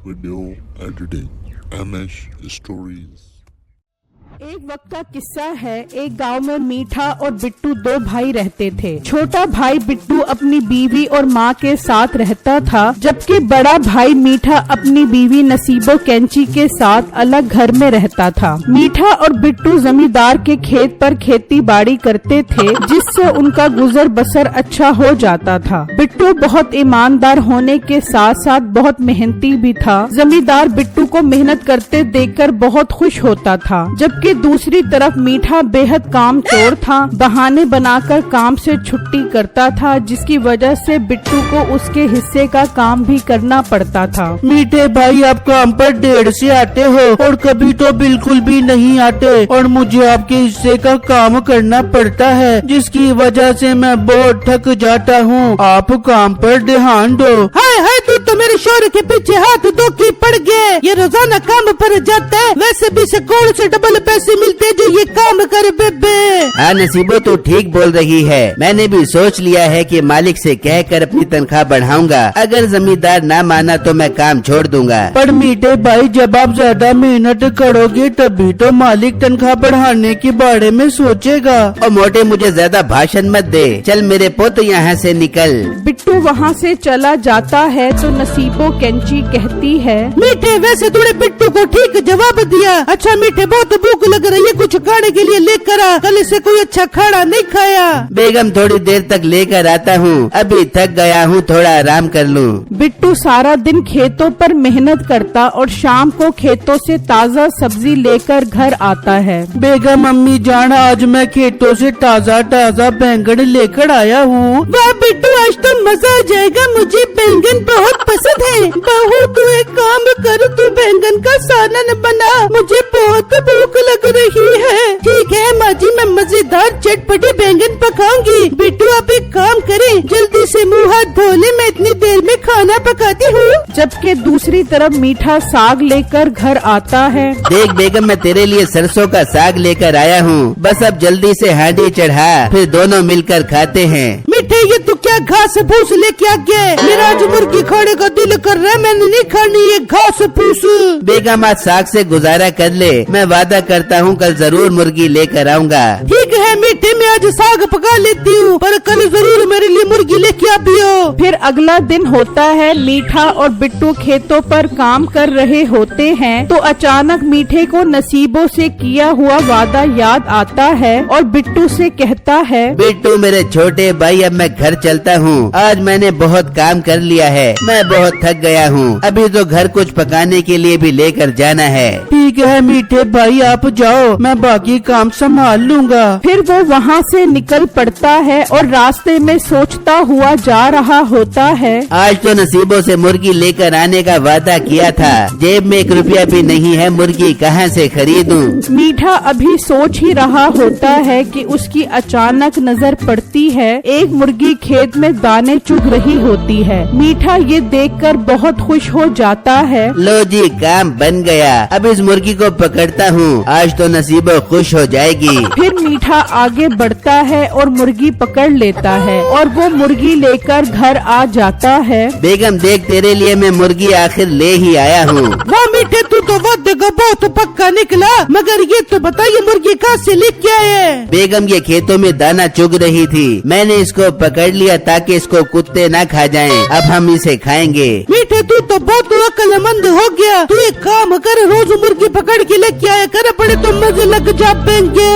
video editing, MS Stories। एक वक्त का किस्सा है। एक गांव में मीठा और बिट्टू दो भाई रहते थे। छोटा भाई बिट्टू अपनी बीवी और माँ के साथ रहता था, जबकि बड़ा भाई मीठा अपनी बीवी नसीबो कैंची के साथ अलग घर में रहता था। मीठा और बिट्टू जमींदार के खेत पर खेती बाड़ी करते थे, जिससे उनका गुजर बसर अच्छा हो जाता था। बिट्टू बहुत ईमानदार होने के साथ साथ बहुत मेहनती भी था। जमींदार बिट्टू को मेहनत करते देखकर बहुत खुश होता था, जबकि दूसरी तरफ मीठा बेहद कामचोर था। बहाने बनाकर काम से छुट्टी करता था, जिसकी वजह से बिट्टू को उसके हिस्से का काम भी करना पड़ता था। मीठे भाई, आप काम पर देर से आते हो और कभी तो बिल्कुल भी नहीं आते और मुझे आपके हिस्से का काम करना पड़ता है, जिसकी वजह से मैं बहुत थक जाता हूँ। आप काम पर ध्यान दो। हाय हाय, तू तो मेरे शोर के पीछे हाथ धो के पड़ गए। ये रोजाना काम पर जाता है, वैसे भी से कौन से डबल पैसे मिलते जो ये काम कर बेबे। हाँ नसीबो, तो ठीक बोल रही है। मैंने भी सोच लिया है कि मालिक से कहकर अपनी तनख्वाह बढ़ाऊंगा। अगर जमींदार ना माना तो मैं काम छोड़ दूंगा। पर मीठे भाई, जब आप ज्यादा मेहनत करोगे तभी तो मालिक तनख्वाह बढ़ाने के बारे में सोचेगा। और मोटे, मुझे ज्यादा भाषण मत दे। चल मेरे पुत, यहाँ से निकल। बिट्टू वहाँ से चला जाता है तो नसीबो कैंची कहती है, मीठे, वैसे तूने बिट्टू को ठीक जवाब दिया। अच्छा मीठे, बहुत भूख लग रही है, कुछ खाने के लिए लेकर आ। कल से कोई अच्छा खाना नहीं खाया। बेगम, थोड़ी देर तक लेकर आता हूँ, अभी थक गया हूँ, थोड़ा आराम कर लूँ। बिट्टू सारा दिन खेतों पर मेहनत करता और शाम को खेतों से ताज़ा सब्जी लेकर घर आता है। बेगम अम्मी जान, आज मैं खेतों से ताज़ा ताज़ा बैंगन लेकर आया हूँ। वाह बिट्टू, आज तो मजा आ जाएगा। मुझे बैंगन बहुत पसंद है। बहू, तू एक काम कर, तू बैंगन का सालन बना, मुझे बहुत भूख लग रही है। ठीक है माँ जी, मैं मजेदार चटपटे बैंगन पकाऊंगी। बिट्टू, आप एक काम करें, जल्दी से मुँह हाथ धो ले, मैं इतनी देर में खाना पकाती हूँ। जबकि दूसरी तरफ मीठा साग लेकर घर आता है। देख बेगम, मैं तेरे लिए सरसों का साग लेकर आया हूँ। बस अब जल्दी से हांडी चढ़ा, फिर दोनों मिलकर खाते हैं। मीठे, ये तू क्या घास फूस लेके आ गया? मेरा आज मुर्गी खाने का दिल कर रहा है, मैंने नहीं खानी ये घास फूस। बेगम, आज साग से गुजारा कर ले। मैं वादा करता हूँ कल जरूर मुर्गी लेकर आऊँगा। ठीक है मीठे, मैं आज साग पका लेती हूँ, पर कल जरूर मेरे लिए मुर्गी लेके आइयो। फिर अगला दिन होता है। मीठा और बिट्टू खेतों पर काम कर रहे होते हैं तो अचानक मीठे को नसीबों से किया हुआ वादा याद आता है और बिट्टू से कहता है, बिट्टू मेरे छोटे भाई, अब मैं घर चलता हूँ। आज मैंने बहुत काम कर लिया है, मैं बहुत थक गया हूँ। अभी तो घर कुछ पकाने के लिए भी लेकर जाना है। ठीक है मीठे भाई, आप जाओ, मैं बाकी काम संभाल लूँगा। फिर वो वहाँ से निकल पड़ता है और रास्ते में सोचता हुआ जा रहा होता है, आज तो नसीबों से मुर्गी लेकर आने का वादा किया था, जेब में 1 रुपया भी नहीं है, मुर्गी कहाँ से खरीदूं? मीठा अभी सोच ही रहा होता है कि उसकी अचानक नजर पड़ती है। एक मुर्गी खेत में दाने चुग रही होती है। मीठा ये देखकर बहुत खुश हो जाता है। लो जी, काम बन गया। अब इस मुर्गी को पकड़ता हूँ, आज तो नसीबो खुश हो जाएगी। फिर मीठा आगे बढ़ता है और मुर्गी पकड़ लेता है और वो मुर्गी लेकर घर आ जाता है। बेगम देख, तेरे लिए मैं मुर्गी आखिर ले ही आया हूँ। वाह मीठे, तू तो वादे का बहुत पक्का निकला। मगर ये तो बताइए, मुर्गी कहाँ से लेके आए? बेगम, ये खेतों में दाना चुग रही थी, मैंने इसको पकड़ लिया ताकि इसको कुत्ते न खा जाएं। अब हम इसे खाएंगे। मीठे, तू तो बहुत अक्लमंद हो गया। तू एक काम कर, रोज मुर्गी पकड़ के लेके आया कर, बड़े तो मजे लग जाएंगे।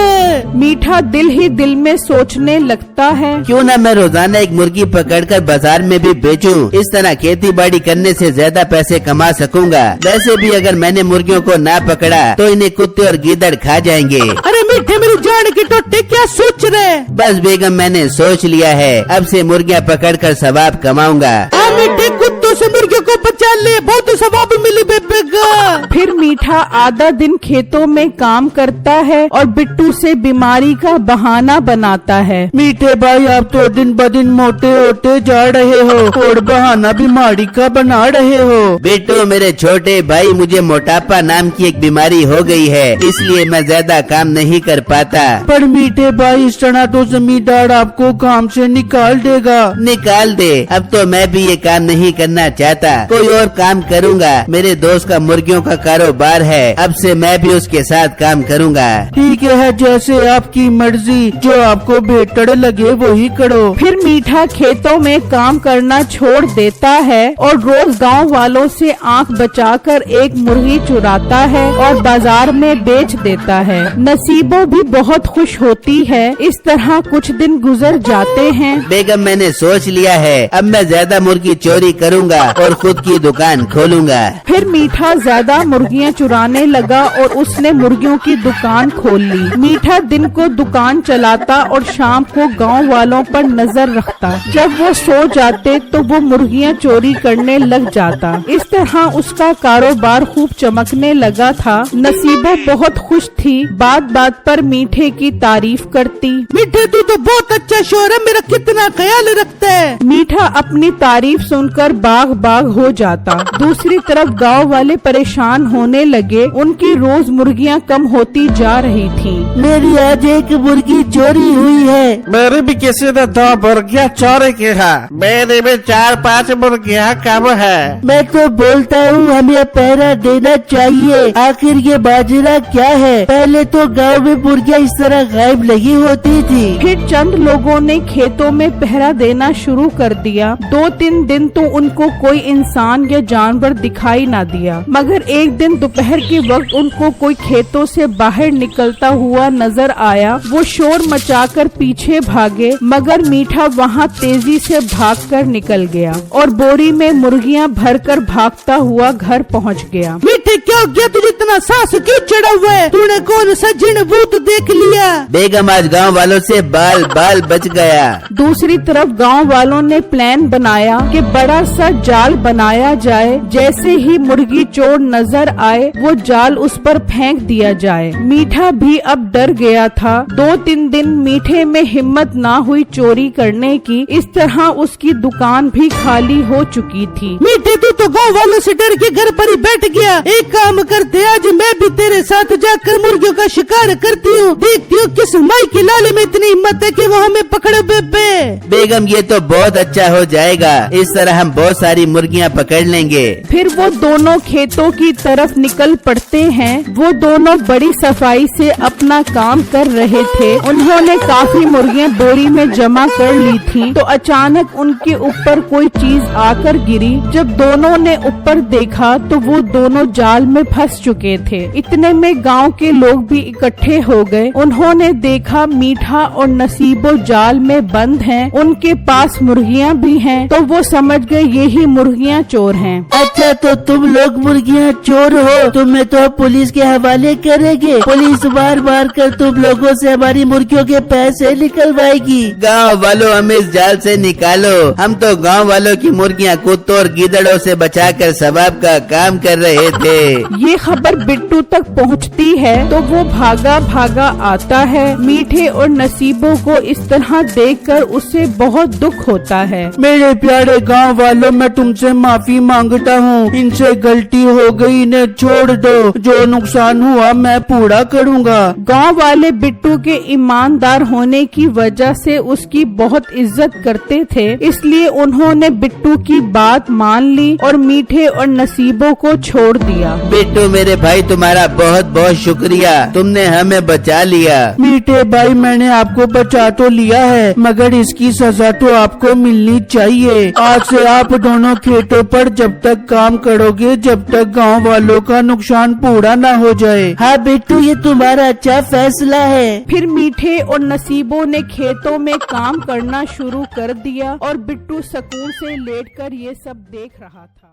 मीठा दिल ही दिल में सोचने लगता है, क्यों न मैं रोजाना एक मुर्गी पकड़कर बाजार में भी बेचूं। इस तरह खेती बाड़ी करने से ज्यादा पैसे कमा सकूंगा। वैसे भी अगर मैंने मुर्गियों को ना पकड़ा तो इन्हें कुत्ते और गीदड़ खा जाएंगे। अरे मीठे, मेरी जान की टोटे, क्या सोच रहे? बस बेगम, मैंने सोच लिया है, अब से मुर्गियाँ पकड़कर सवाब कमाऊंगा। हाँ मीठे, कुत्तों से मुर्गियों को बचा ले, बहुत सवाब मिली बेबे का। फिर मीठा आधा दिन खेतों में काम करता है और बिट्टू से बीमारी का बहाना बनाता है। मीठे भाई, आप तो दिन ब दिन मोटे होते जा रहे हो और बहाना बीमारी का बना रहे हो। बिट्टू मेरे छोटे भाई, मुझे मोटापा नाम की एक बीमारी हो गई है, इसलिए मैं ज्यादा काम नहीं कर पाता। पर मीठे भाई, इस तरह तो जमींदार आपको काम से निकाल देगा। निकाल दे, अब तो मैं भी ये काम नहीं करना रहना चाहता, कोई और काम करूँगा। मेरे दोस्त का मुर्गियों का कारोबार है, अब से मैं भी उसके साथ काम करूँगा। ठीक है, जैसे आपकी मर्जी, जो आपको बेहतर लगे वही करो। फिर मीठा खेतों में काम करना छोड़ देता है और रोज गांव वालों से आंख बचाकर एक मुर्गी चुराता है और बाजार में बेच देता है। नसीबो भी बहुत खुश होती है। इस तरह कुछ दिन गुजर जाते हैं। बेगम, मैंने सोच लिया है, अब मैं ज्यादा मुर्गी चोरी करूँगा और खुद की दुकान खोलूँगा। फिर मीठा ज्यादा मुर्गियां चुराने लगा और उसने मुर्गियों की दुकान खोल ली। मीठा दिन को दुकान चलाता और शाम को गांव वालों पर नजर रखता। जब वो सो जाते तो वो मुर्गियां चोरी करने लग जाता। इस तरह उसका कारोबार खूब चमकने लगा था। नसीबो बहुत खुश थी, बात बात पर मीठे की तारीफ करती। मीठे, तू तो बहुत अच्छा शोहर है, मेरा कितना ख्याल रखता है। मीठा अपनी तारीफ सुनकर बाग बाग हो जाता। दूसरी तरफ गांव वाले परेशान होने लगे। उनकी रोज मुर्गियां कम होती जा रही थीं। मेरी आज एक मुर्गी चोरी हुई है। मेरी भी किसी ने 2 मुर्गियाँ चोरी की है। मेरी भी 4-5 मुर्गियाँ कम है। मैं तो बोलता हूँ हमें पहरा देना चाहिए। आखिर ये बाजरा क्या है? पहले तो गांव में मुर्गियाँ इस तरह गायब नहीं होती थी। फिर चंद लोगों ने खेतों में पहरा देना शुरू कर दिया। 2-3 दिन तो उनको कोई इंसान या जानवर दिखाई ना दिया, मगर एक दिन दोपहर के वक्त उनको कोई खेतों से बाहर निकलता हुआ नजर आया। वो शोर मचाकर पीछे भागे, मगर मीठा वहाँ तेजी से भागकर निकल गया और बोरी में मुर्गियाँ भरकर भागता हुआ घर पहुँच गया। मीठे, क्या हो गया तुझे? इतना सांस क्यों चढ़ा हुआ है? तूने कौन सा जिन भूत देख लिया? बेगम, आज गांव वालों से बाल बाल बच गया। दूसरी तरफ गांव वालों ने प्लान बनाया कि बड़ा सा जाल बनाया जाए। जैसे ही मुर्गी चोर नजर आए वो जाल उस पर फेंक दिया जाए। मीठा भी अब डर गया था। 2-3 दिन मीठे में हिम्मत ना हुई चोरी करने की। इस तरह उसकी दुकान भी खाली हो चुकी थी। मीठे, तू तो गाँव वालों से डर के घर पर ही बैठ गया। एक काम करते, आज मैं भी तेरे साथ जाकर मुर्गियों का शिकार करती हूँ। देखती हूँ किस माई के लाले में इतनी हिम्मत है कि वो हमें पकड़े। बेगम, ये तो बहुत अच्छा हो जाएगा। इस तरह हम बहुत सारी मुर्गियाँ पकड़ लेंगे। फिर वो दोनों खेतों की तरफ निकल पड़ते हैं। वो दोनों बड़ी सफाई से अपना काम कर रहे थे। उन्होंने काफी मुर्गियाँ बोरी में जमा कर ली थी। तो अचानक उनके ऊपर कोई चीज आकर गिरी। जब दोनों ने ऊपर देखा तो वो दोनों जाल में फंस चुके थे। इतने में गांव के लोग भी इकट्ठे हो गए। उन्होंने देखा मीठा और नसीबो जाल में बंद हैं। उनके पास मुर्गियाँ भी हैं। तो वो समझ गए यही मुर्गियाँ चोर हैं। अच्छा, तो तुम लोग मुर्गियाँ चोर हो, तुम्हें तो पुलिस के हवाले करेंगे। पुलिस मार मार कर तुम लोगों से हमारी मुर्गियों के पैसे निकलवाएगी। गांव वालों, हमें इस जाल से निकालो। हम तो गांव वालों की मुर्गियाँ कुत्तों और गिदड़ों से बचाकर सवाब का काम कर रहे थे। ये खबर बिट्टू तक पहुंचती है तो वो भागा भागा आता है। मीठे और नसीबों को इस तरह देखकर उसे बहुत दुख होता है। मेरे प्यारे गांव वालों, मैं तुमसे माफी मांगता हूँ। इनसे गलती हो गई, इन्हें छोड़ दो। जो नुकसान हुआ मैं पूरा करूँगा। गांव वाले बिट्टू के ईमानदार होने की वजह से उसकी बहुत इज्जत करते थे, इसलिए उन्होंने बिट्टू की बात मान ली और मीठे और नसीबों को छोड़ दिया। बिट्टू मेरे भाई, तुम्हारा बहुत बहुत शुक्रिया, तुमने हमें बचा लिया। मीठे भाई, मैंने आपको बचा तो लिया है, मगर इसकी सजा तो आपको मिलनी चाहिए। आज से आप दोनों खेतों पर जब तक काम करोगे जब तक गांव वालों का नुकसान पूरा ना हो जाए। हाँ बिट्टू, ये तुम्हारा अच्छा फैसला है। फिर मीठे और नसीबों ने खेतों में काम करना शुरू कर दिया और बिट्टू सुकून से लेटकर ये सब देख रहा था।